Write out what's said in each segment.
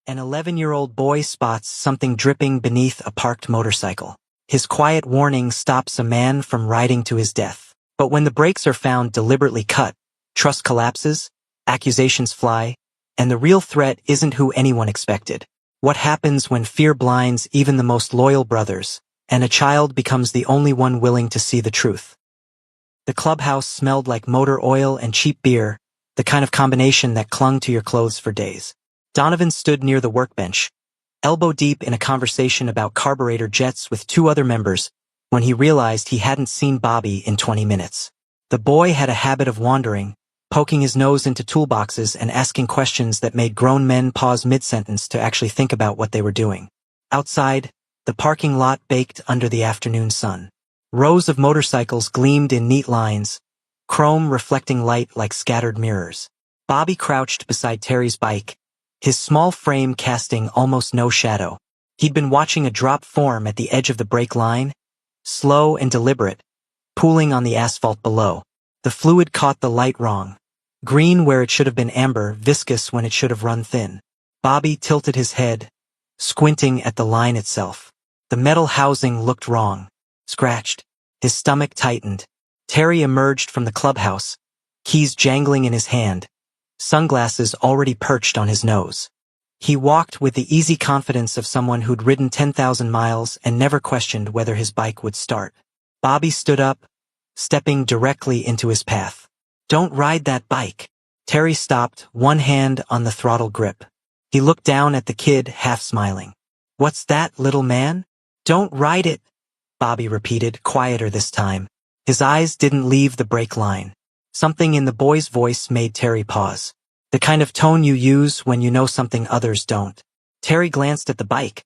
An 11-year-old boy spots something dripping beneath a parked motorcycle. His quiet warning stops a man from riding to his death. But when the brakes are found deliberately cut, trust collapses, accusations fly, and the real threat isn't who anyone expected. What happens when fear blinds even the most loyal brothers, and a child becomes the only one willing to see the truth? The clubhouse smelled like motor oil and cheap beer, the kind of combination that clung to your clothes for days. Donovan stood near the workbench, elbow deep in a conversation about carburetor jets with two other members, when he realized he hadn't seen Bobby in 20 minutes. The boy had a habit of wandering, poking his nose into toolboxes and asking questions that made grown men pause mid-sentence to actually think about what they were doing. Outside, the parking lot baked under the afternoon sun. Rows of motorcycles gleamed in neat lines, chrome reflecting light like scattered mirrors. Bobby crouched beside Terry's bike, his small frame casting almost no shadow. He'd been watching a drop form at the edge of the brake line, slow and deliberate, pooling on the asphalt below. The fluid caught the light wrong. Green where it should have been amber, viscous when it should have run thin. Bobby tilted his head, squinting at the line itself. The metal housing looked wrong, scratched. His stomach tightened. Terry emerged from the clubhouse, keys jangling in his hand, sunglasses already perched on his nose. He walked with the easy confidence of someone who'd ridden 10,000 miles and never questioned whether his bike would start. Bobby stood up, stepping directly into his path. "Don't ride that bike." Terry stopped, one hand on the throttle grip. He looked down at the kid, half smiling. "What's that, little man?" "Don't ride it," Bobby repeated, quieter this time. His eyes didn't leave the brake line. Something in the boy's voice made Terry pause. The kind of tone you use when you know something others don't. Terry glanced at the bike,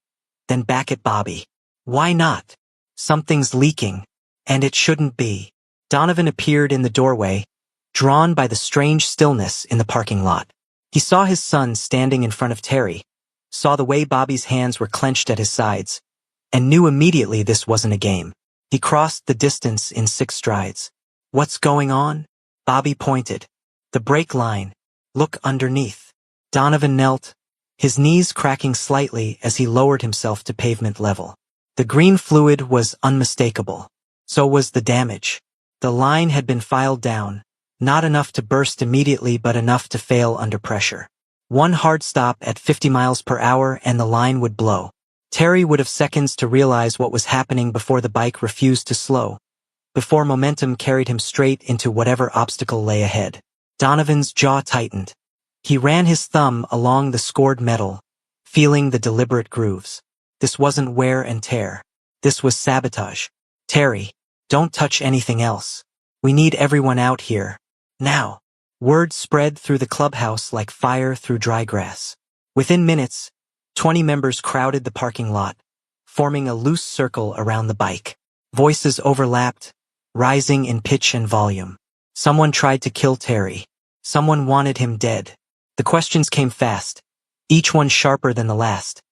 then back at Bobby. "Why not? Something's leaking, and it shouldn't be." Donovan appeared in the doorway, drawn by the strange stillness in the parking lot. He saw his son standing in front of Terry, saw the way Bobby's hands were clenched at his sides, and knew immediately this wasn't a game. He crossed the distance in 6 strides. "What's going on?" Bobby pointed. "The brake line. Look underneath." Donovan knelt, his knees cracking slightly as he lowered himself to pavement level. The green fluid was unmistakable. So was the damage. The line had been filed down, not enough to burst immediately but enough to fail under pressure. One hard stop at 50 miles per hour and the line would blow. Terry would have seconds to realize what was happening before the bike refused to slow, before momentum carried him straight into whatever obstacle lay ahead. Donovan's jaw tightened. He ran his thumb along the scored metal, feeling the deliberate grooves. This wasn't wear and tear. This was sabotage. "Terry, don't touch anything else. We need everyone out here. Now." Word spread through the clubhouse like fire through dry grass. Within minutes, 20 members crowded the parking lot, forming a loose circle around the bike. Voices overlapped, rising in pitch and volume. Someone tried to kill Terry. Someone wanted him dead. The questions came fast, each one sharper than the last.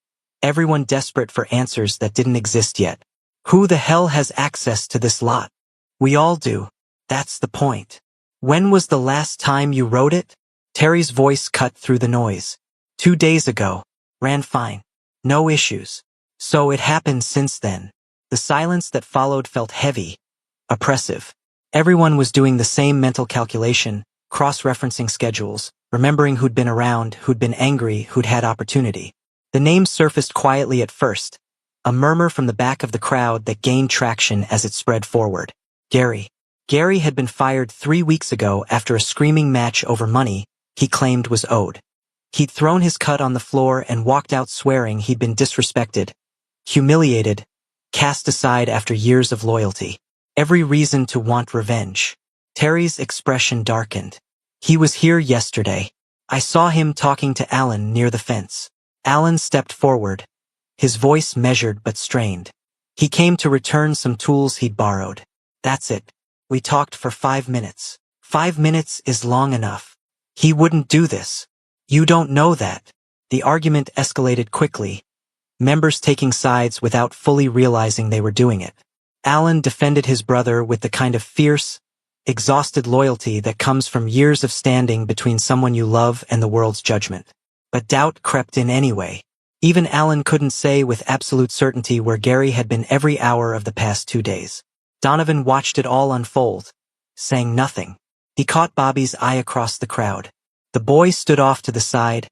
Everyone desperate for answers that didn't exist yet. Who the hell has access to this lot? We all do. That's the point. When was the last time you rode it? Terry's voice cut through the noise. 2 days ago. Ran fine. No issues. So it happened since then. The silence that followed felt heavy, oppressive. Everyone was doing the same mental calculation, cross-referencing schedules, remembering who'd been around, who'd been angry, who'd had opportunity. The name surfaced quietly at first, a murmur from the back of the crowd that gained traction as it spread forward. Gary. Gary had been fired 3 weeks ago after a screaming match over money he claimed was owed. He'd thrown his cut on the floor and walked out swearing he'd been disrespected, humiliated, cast aside after years of loyalty. Every reason to want revenge. Terry's expression darkened. He was here yesterday. I saw him talking to Alan near the fence. Alan stepped forward, his voice measured but strained. He came to return some tools he'd borrowed. That's it. We talked for 5 minutes. 5 minutes is long enough. He wouldn't do this. You don't know that. The argument escalated quickly, members taking sides without fully realizing they were doing it. Alan defended his brother with the kind of fierce, exhausted loyalty that comes from years of standing between someone you love and the world's judgment. but doubt crept in anyway. Even Alan couldn't say with absolute certainty where Gary had been every hour of the past 2 days. Donovan watched it all unfold, saying nothing. He caught Bobby's eye across the crowd. The boy stood off to the side,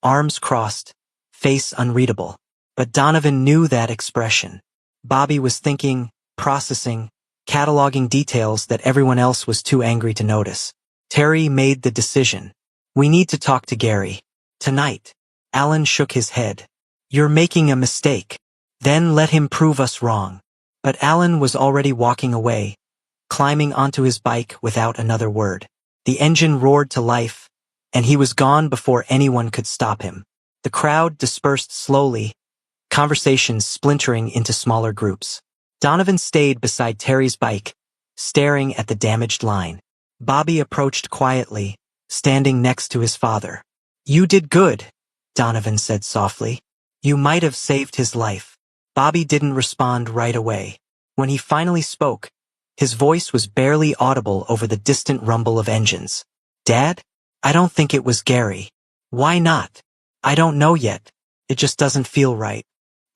arms crossed, face unreadable. But Donovan knew that expression. Bobby was thinking, processing, cataloging details that everyone else was too angry to notice. Terry made the decision. We need to talk to Gary. Tonight. Alan shook his head. You're making a mistake. Then let him prove us wrong. But Alan was already walking away, climbing onto his bike without another word. The engine roared to life, and he was gone before anyone could stop him. The crowd dispersed slowly, conversations splintering into smaller groups. Donovan stayed beside Terry's bike, staring at the damaged line. Bobby approached quietly, standing next to his father. You did good, Donovan said softly. You might have saved his life. Bobby didn't respond right away. When he finally spoke, his voice was barely audible over the distant rumble of engines. Dad? I don't think it was Gary. Why not? I don't know yet. It just doesn't feel right.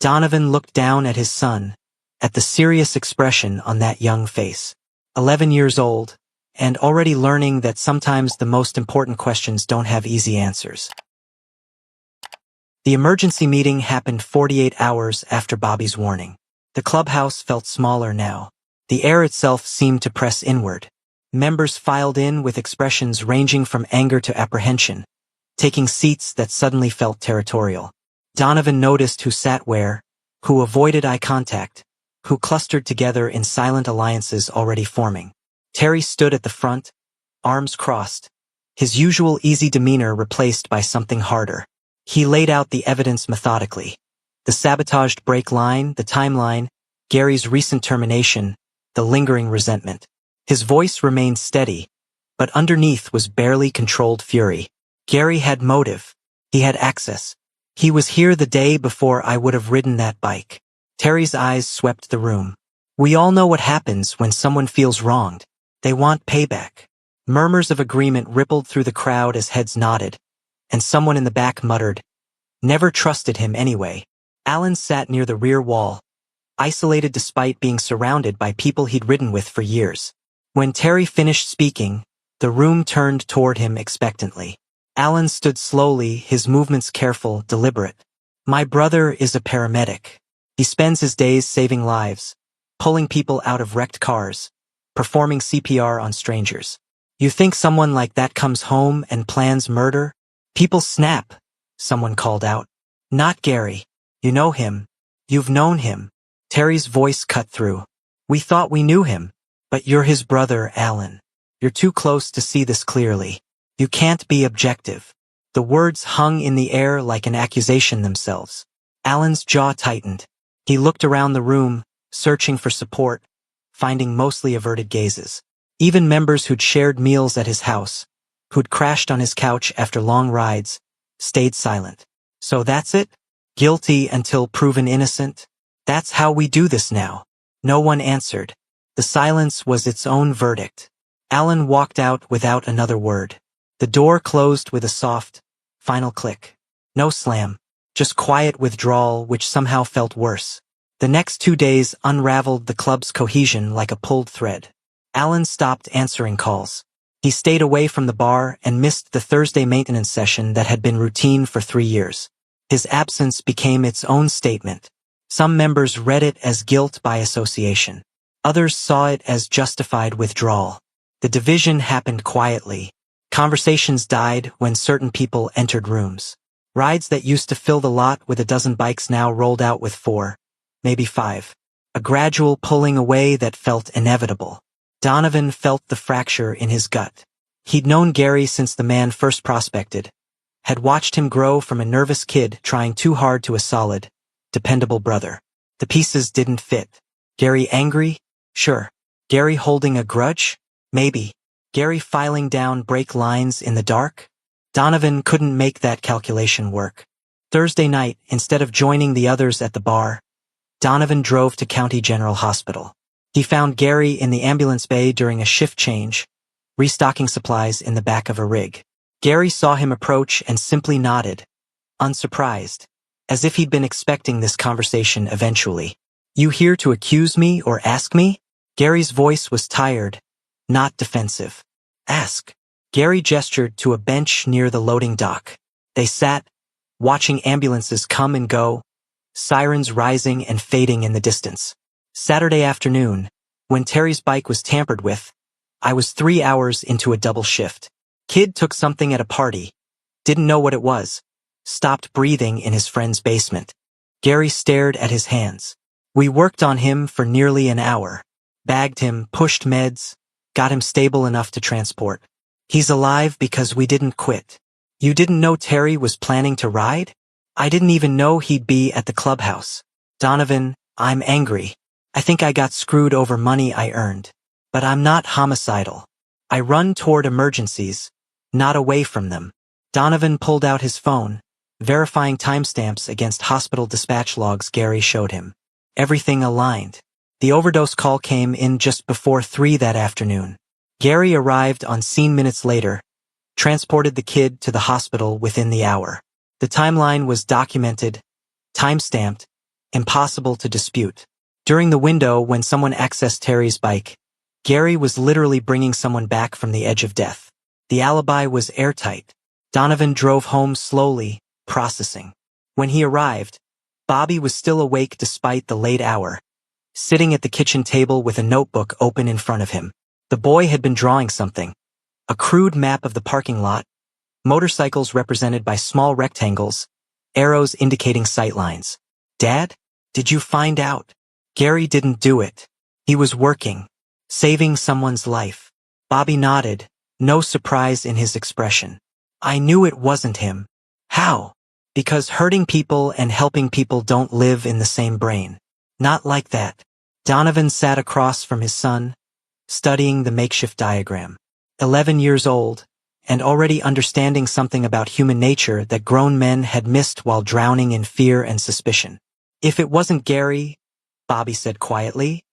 Donovan looked down at his son, at the serious expression on that young face. 11 years old, and already learning that sometimes the most important questions don't have easy answers. The emergency meeting happened 48 hours after Bobby's warning. The clubhouse felt smaller now. The air itself seemed to press inward. Members filed in with expressions ranging from anger to apprehension, taking seats that suddenly felt territorial. Donovan noticed who sat where, who avoided eye contact, who clustered together in silent alliances already forming. Terry stood at the front, arms crossed, his usual easy demeanor replaced by something harder. He laid out the evidence methodically. The sabotaged brake line, the timeline, Gary's recent termination, the lingering resentment. His voice remained steady, but underneath was barely controlled fury. Gary had motive. He had access. He was here the day before I would have ridden that bike. Terry's eyes swept the room. We all know what happens when someone feels wronged. They want payback. Murmurs of agreement rippled through the crowd as heads nodded, and someone in the back muttered, Never trusted him anyway. Alan sat near the rear wall, isolated despite being surrounded by people he'd ridden with for years. When Terry finished speaking, the room turned toward him expectantly. Alan stood slowly, his movements careful, deliberate. My brother is a paramedic. He spends his days saving lives, pulling people out of wrecked cars, performing CPR on strangers. You think someone like that comes home and plans murder? People snap, someone called out. Not Gary. You know him. You've known him. Terry's voice cut through. We thought we knew him, but you're his brother, Alan. You're too close to see this clearly. You can't be objective. The words hung in the air like an accusation themselves. Alan's jaw tightened. He looked around the room, searching for support, finding mostly averted gazes. Even members who'd shared meals at his house, who'd crashed on his couch after long rides, stayed silent. So that's it? Guilty until proven innocent? That's how we do this now. No one answered. The silence was its own verdict. Alan walked out without another word. The door closed with a soft, final click. No slam, just quiet withdrawal which somehow felt worse. The next 2 days unraveled the club's cohesion like a pulled thread. Alan stopped answering calls. He stayed away from the bar and missed the Thursday maintenance session that had been routine for 3 years. His absence became its own statement. Some members read it as guilt by association. Others saw it as justified withdrawal. The division happened quietly. Conversations died when certain people entered rooms. Rides that used to fill the lot with a dozen bikes now rolled out with 4, maybe 5. A gradual pulling away that felt inevitable. Donovan felt the fracture in his gut. He'd known Gary since the man first prospected, had watched him grow from a nervous kid trying too hard to a solid, dependable brother. The pieces didn't fit. Gary angry? Sure. Gary holding a grudge? Maybe. Gary filing down brake lines in the dark? Donovan couldn't make that calculation work. Thursday night, instead of joining the others at the bar, Donovan drove to County General Hospital. He found Gary in the ambulance bay during a shift change, restocking supplies in the back of a rig. Gary saw him approach and simply nodded, unsurprised, as if he'd been expecting this conversation eventually. You here to accuse me or ask me? Gary's voice was tired, not defensive. Ask. Gary gestured to a bench near the loading dock. They sat, watching ambulances come and go, sirens rising and fading in the distance. Saturday afternoon, when Terry's bike was tampered with, I was 3 hours into a double shift. Kid took something at a party, didn't know what it was, stopped breathing in his friend's basement. Gary stared at his hands. We worked on him for nearly an hour, bagged him, pushed meds, got him stable enough to transport. He's alive because we didn't quit. You didn't know Terry was planning to ride? I didn't even know he'd be at the clubhouse. Donovan, I'm angry. I think I got screwed over money I earned. But I'm not homicidal. I run toward emergencies, not away from them. Donovan pulled out his phone, verifying timestamps against hospital dispatch logs Gary showed him. Everything aligned. The overdose call came in just before 3 that afternoon. Gary arrived on scene minutes later, transported the kid to the hospital within the hour. The timeline was documented, time-stamped, impossible to dispute. During the window when someone accessed Terry's bike, Gary was literally bringing someone back from the edge of death. The alibi was airtight. Donovan drove home slowly, processing. When he arrived, Bobby was still awake despite the late hour, sitting at the kitchen table with a notebook open in front of him. The boy had been drawing something, a crude map of the parking lot, motorcycles represented by small rectangles, arrows indicating sightlines. Dad, did you find out? Gary didn't do it. He was working, saving someone's life. Bobby nodded, no surprise in his expression. I knew it wasn't him. How? Because hurting people and helping people don't live in the same brain. Not like that. Donovan sat across from his son, studying the makeshift diagram. 11 years old, and already understanding something about human nature that grown men had missed while drowning in fear and suspicion. If it wasn't Gary, Bobby said quietly,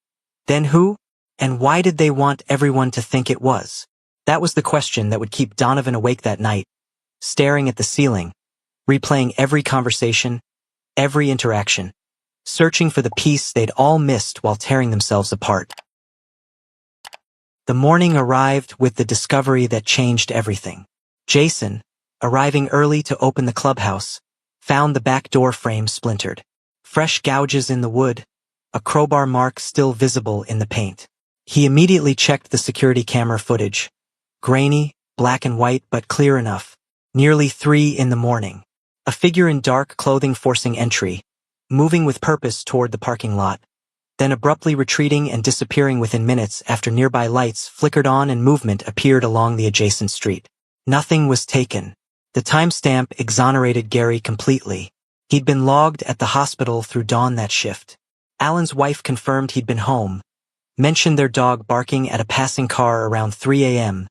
then who? And why did they want everyone to think it was? That was the question that would keep Donovan awake that night, staring at the ceiling, replaying every conversation, every interaction, searching for the piece they'd all missed while tearing themselves apart. The morning arrived with the discovery that changed everything. Jason, arriving early to open the clubhouse, found the back door frame splintered. Fresh gouges in the wood, a crowbar mark still visible in the paint. He immediately checked the security camera footage. Grainy, black and white but clear enough. Nearly 3 in the morning. A figure in dark clothing forcing entry, moving with purpose toward the parking lot, then abruptly retreating and disappearing within minutes after nearby lights flickered on and movement appeared along the adjacent street. Nothing was taken. The timestamp exonerated Gary completely. He'd been logged at the hospital through dawn that shift. Alan's wife confirmed he'd been home, mentioned their dog barking at a passing car around 3 a.m.,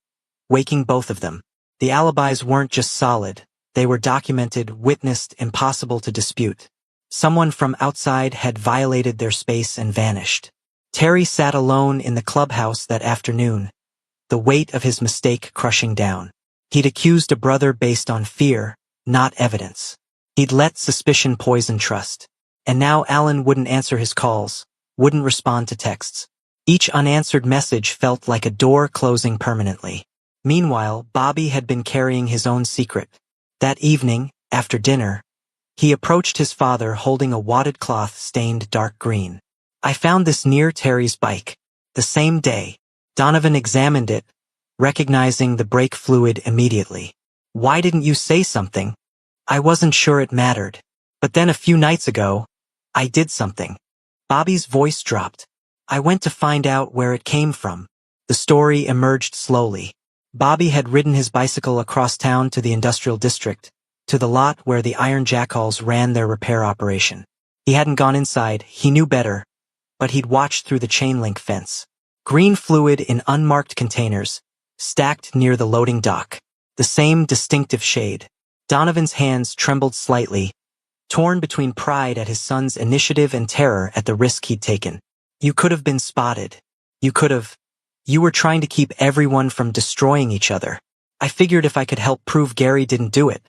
waking both of them. The alibis weren't just solid, they were documented, witnessed, impossible to dispute. Someone from outside had violated their space and vanished. Terry sat alone in the clubhouse that afternoon, the weight of his mistake crushing down. He'd accused a brother based on fear, not evidence. He'd let suspicion poison trust. And now Alan wouldn't answer his calls, wouldn't respond to texts. Each unanswered message felt like a door closing permanently. Meanwhile, Bobby had been carrying his own secret. That evening, after dinner, he approached his father holding a wadded cloth stained dark green. I found this near Terry's bike. The same day. Donovan examined it, recognizing the brake fluid immediately. Why didn't you say something? I wasn't sure it mattered. But then a few nights ago, I did something. Bobby's voice dropped. I went to find out where it came from. The story emerged slowly. Bobby had ridden his bicycle across town to the industrial district, to the lot where the Iron Jackals ran their repair operation. He hadn't gone inside, he knew better, but he'd watched through the chain link fence. Green fluid in unmarked containers, stacked near the loading dock. The same distinctive shade. Donovan's hands trembled slightly, torn between pride at his son's initiative and terror at the risk he'd taken. You could have been spotted. You were trying to keep everyone from destroying each other. I figured if I could help prove Gary didn't do it,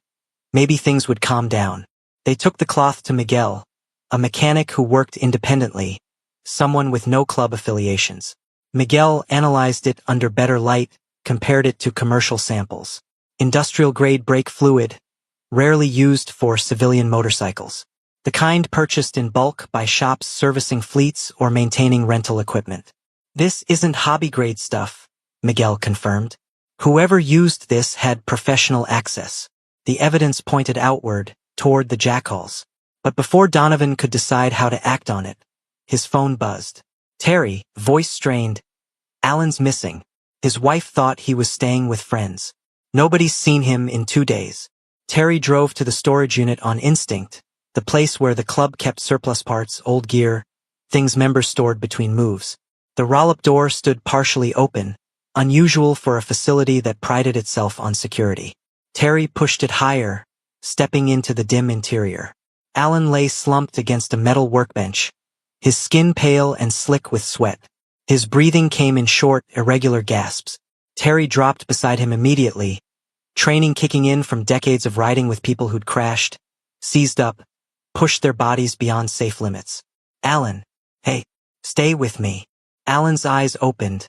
maybe things would calm down. They took the cloth to Miguel, a mechanic who worked independently, someone with no club affiliations. Miguel analyzed it under better light, compared it to commercial samples. Industrial-grade brake fluid, rarely used for civilian motorcycles. The kind purchased in bulk by shops servicing fleets or maintaining rental equipment. This isn't hobby-grade stuff, Miguel confirmed. Whoever used this had professional access. The evidence pointed outward, toward the jackals. But before Donovan could decide how to act on it, his phone buzzed. Terry, voice strained. Alan's missing. His wife thought he was staying with friends. Nobody's seen him in 2 days. Terry drove to the storage unit on instinct, the place where the club kept surplus parts, old gear, things members stored between moves. The roll-up door stood partially open, unusual for a facility that prided itself on security. Terry pushed it higher, stepping into the dim interior. Alan lay slumped against a metal workbench, his skin pale and slick with sweat. His breathing came in short, irregular gasps. Terry dropped beside him immediately, training kicking in from decades of riding with people who'd crashed, seized up, pushed their bodies beyond safe limits. Alan, hey, stay with me. Alan's eyes opened,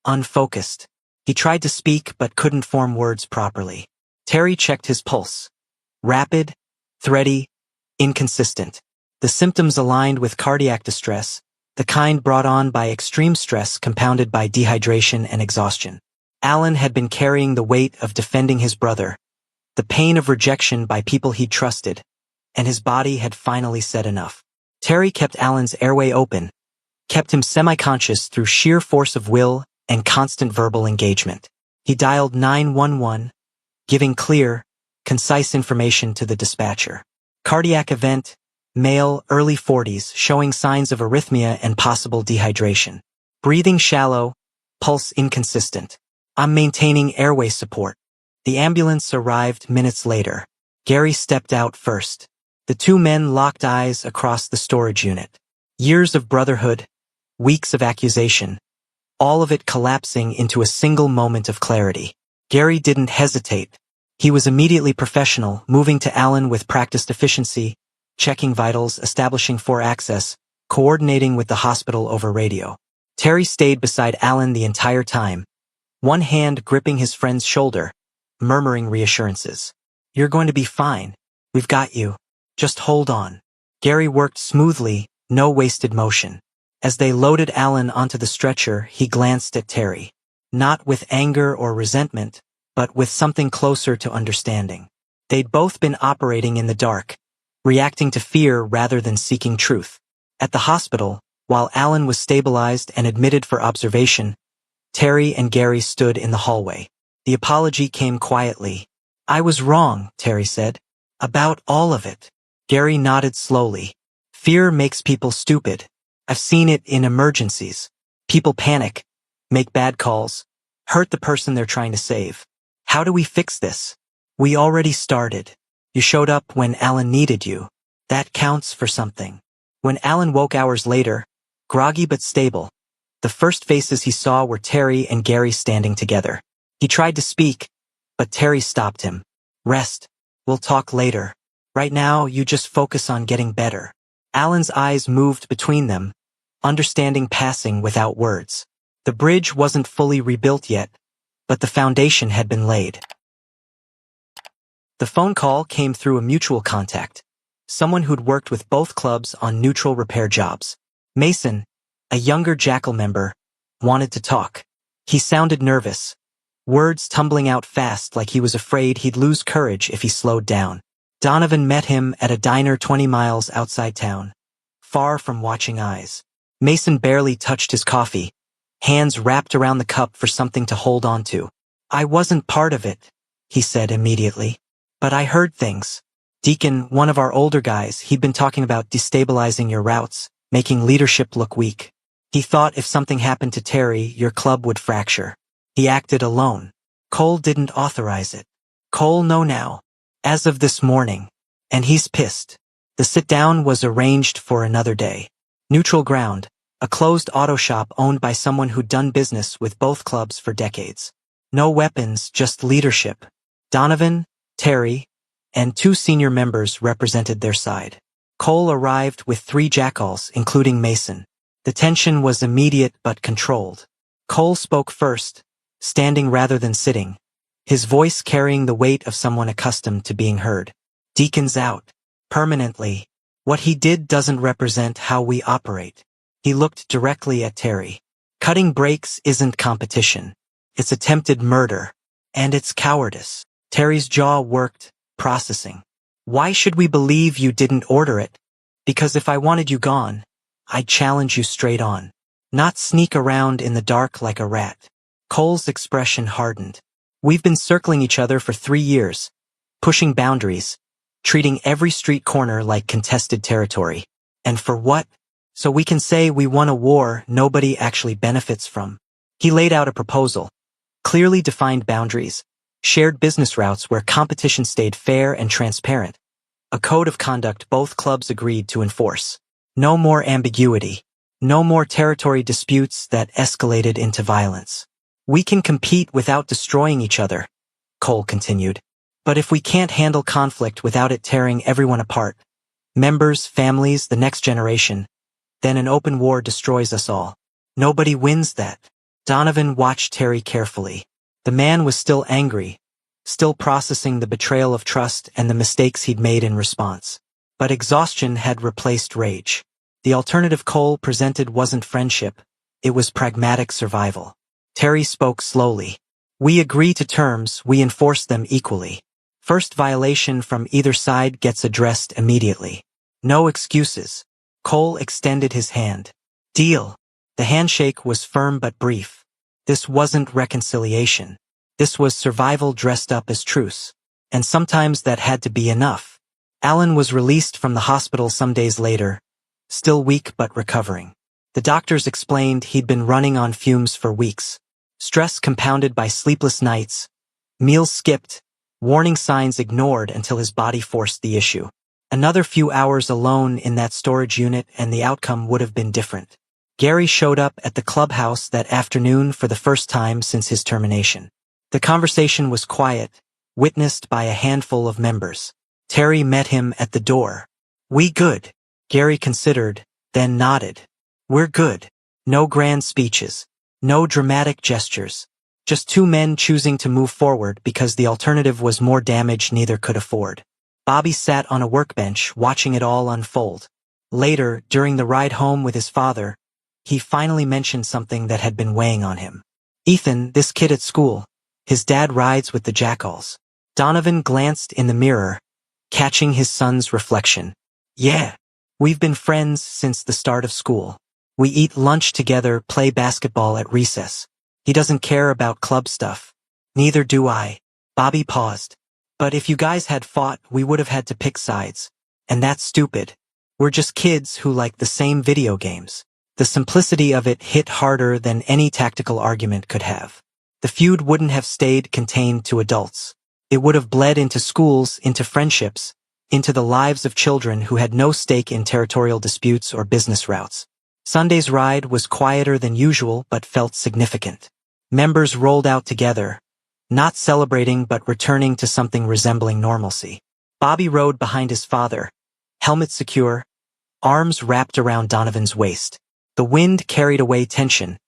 unfocused. He tried to speak but couldn't form words properly. Terry checked his pulse. Rapid, thready, inconsistent. The symptoms aligned with cardiac distress, the kind brought on by extreme stress compounded by dehydration and exhaustion. Alan had been carrying the weight of defending his brother, the pain of rejection by people he'd trusted, and his body had finally said enough. Terry kept Alan's airway open, kept him semi-conscious through sheer force of will and constant verbal engagement. He dialed 911, giving clear, concise information to the dispatcher. Cardiac event, male, early 40s, showing signs of arrhythmia and possible dehydration. Breathing shallow, pulse inconsistent. I'm maintaining airway support. The ambulance arrived minutes later. Gary stepped out first. The two men locked eyes across the storage unit. Years of brotherhood, weeks of accusation, all of it collapsing into a single moment of clarity. Gary didn't hesitate. He was immediately professional, moving to Alan with practiced efficiency, checking vitals, establishing 4 access, coordinating with the hospital over radio. Terry stayed beside Alan the entire time, one hand gripping his friend's shoulder, murmuring reassurances. You're going to be fine. We've got you. Just hold on. Gary worked smoothly, no wasted motion. As they loaded Alan onto the stretcher, he glanced at Terry. Not with anger or resentment, but with something closer to understanding. They'd both been operating in the dark, reacting to fear rather than seeking truth. At the hospital, while Alan was stabilized and admitted for observation, Terry and Gary stood in the hallway. The apology came quietly. I was wrong, Terry said. About all of it. Gary nodded slowly. Fear makes people stupid. I've seen it in emergencies. People panic, make bad calls, hurt the person they're trying to save. How do we fix this? We already started. You showed up when Alan needed you. That counts for something. When Alan woke hours later, groggy but stable, the first faces he saw were Terry and Gary standing together. He tried to speak, but Terry stopped him. Rest. We'll talk later. Right now, you just focus on getting better. Alan's eyes moved between them, understanding passing without words. The bridge wasn't fully rebuilt yet, but the foundation had been laid. The phone call came through a mutual contact, someone who'd worked with both clubs on neutral repair jobs. Mason, a younger Jackal member, wanted to talk. He sounded nervous, words tumbling out fast like he was afraid he'd lose courage if he slowed down. Donovan met him at a diner 20 miles outside town, far from watching eyes. Mason barely touched his coffee, hands wrapped around the cup for something to hold on to. I wasn't part of it, he said immediately. But I heard things. Deacon, one of our older guys, he'd been talking about destabilizing your routes, making leadership look weak. He thought if something happened to Terry, your club would fracture. He acted alone. Cole didn't authorize it. Cole know now, as of this morning, and he's pissed. The sit-down was arranged for another day. Neutral Ground, a closed auto shop owned by someone who'd done business with both clubs for decades. No weapons, just leadership. Donovan, Terry, and 2 senior members represented their side. Cole arrived with 3 jackals, including Mason. The tension was immediate but controlled. Cole spoke first, standing rather than sitting, his voice carrying the weight of someone accustomed to being heard. Deacon's out. Permanently. What he did doesn't represent how we operate. He looked directly at Terry. Cutting breaks isn't competition. It's attempted murder. And it's cowardice. Terry's jaw worked, processing. Why should we believe you didn't order it? Because if I wanted you gone, I'd challenge you straight on. Not sneak around in the dark like a rat. Cole's expression hardened. We've been circling each other for 3 years, pushing boundaries, treating every street corner like contested territory. And for what? So we can say we won a war nobody actually benefits from. He laid out a proposal. Clearly defined boundaries. Shared business routes where competition stayed fair and transparent. A code of conduct both clubs agreed to enforce. No more ambiguity. No more territory disputes that escalated into violence. We can compete without destroying each other, Cole continued. But if we can't handle conflict without it tearing everyone apart, members, families, the next generation, then an open war destroys us all. Nobody wins that. Donovan watched Terry carefully. The man was still angry, still processing the betrayal of trust and the mistakes he'd made in response. But exhaustion had replaced rage. The alternative Cole presented wasn't friendship, it was pragmatic survival. Terry spoke slowly. We agree to terms, we enforce them equally. First violation from either side gets addressed immediately. No excuses. Cole extended his hand. Deal. The handshake was firm but brief. This wasn't reconciliation. This was survival dressed up as truce. And sometimes that had to be enough. Alan was released from the hospital some days later, still weak but recovering. The doctors explained he'd been running on fumes for weeks. Stress compounded by sleepless nights, meals skipped, warning signs ignored until his body forced the issue. Another few hours alone in that storage unit and the outcome would have been different. Gary showed up at the clubhouse that afternoon for the first time since his termination. The conversation was quiet, witnessed by a handful of members. Terry met him at the door. We good? Gary considered, then nodded. We're good. No grand speeches. No dramatic gestures. Just 2 men choosing to move forward because the alternative was more damage neither could afford. Bobby sat on a workbench watching it all unfold. Later, during the ride home with his father, he finally mentioned something that had been weighing on him. Ethan, this kid at school, his dad rides with the jackals. Donovan glanced in the mirror, catching his son's reflection. Yeah. We've been friends since the start of school. We eat lunch together, play basketball at recess. He doesn't care about club stuff. Neither do I. Bobby paused. But if you guys had fought, we would have had to pick sides. And that's stupid. We're just kids who like the same video games. The simplicity of it hit harder than any tactical argument could have. The feud wouldn't have stayed contained to adults. It would have bled into schools, into friendships, into the lives of children who had no stake in territorial disputes or business routes. Sunday's ride was quieter than usual but felt significant. Members rolled out together, not celebrating but returning to something resembling normalcy. Bobby rode behind his father, helmet secure, arms wrapped around Donovan's waist. The wind carried away tension,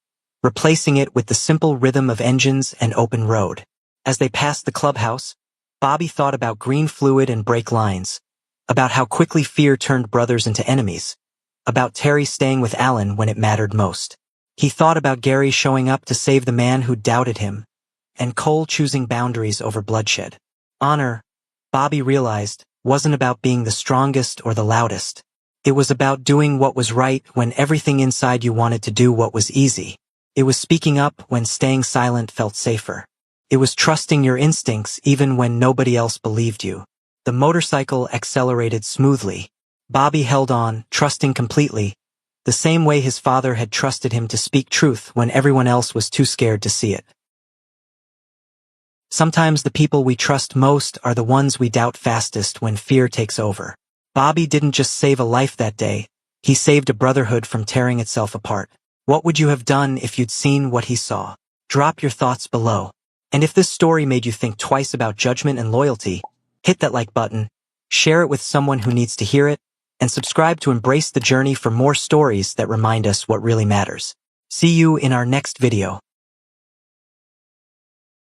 replacing it with the simple rhythm of engines and open road. As they passed the clubhouse, Bobby thought about green fluid and brake lines, about how quickly fear turned brothers into enemies, about Terry staying with Alan when it mattered most. He thought about Gary showing up to save the man who doubted him, and Cole choosing boundaries over bloodshed. Honor, Bobby realized, wasn't about being the strongest or the loudest. It was about doing what was right when everything inside you wanted to do what was easy. It was speaking up when staying silent felt safer. It was trusting your instincts even when nobody else believed you. The motorcycle accelerated smoothly. Bobby held on, trusting completely, the same way his father had trusted him to speak truth when everyone else was too scared to see it. Sometimes the people we trust most are the ones we doubt fastest when fear takes over. Bobby didn't just save a life that day, he saved a brotherhood from tearing itself apart. What would you have done if you'd seen what he saw? Drop your thoughts below. And if this story made you think twice about judgment and loyalty, Hit that like button, share it with someone who needs to hear it, and subscribe to embrace the journey for more stories that remind us what really matters. See you in our next video.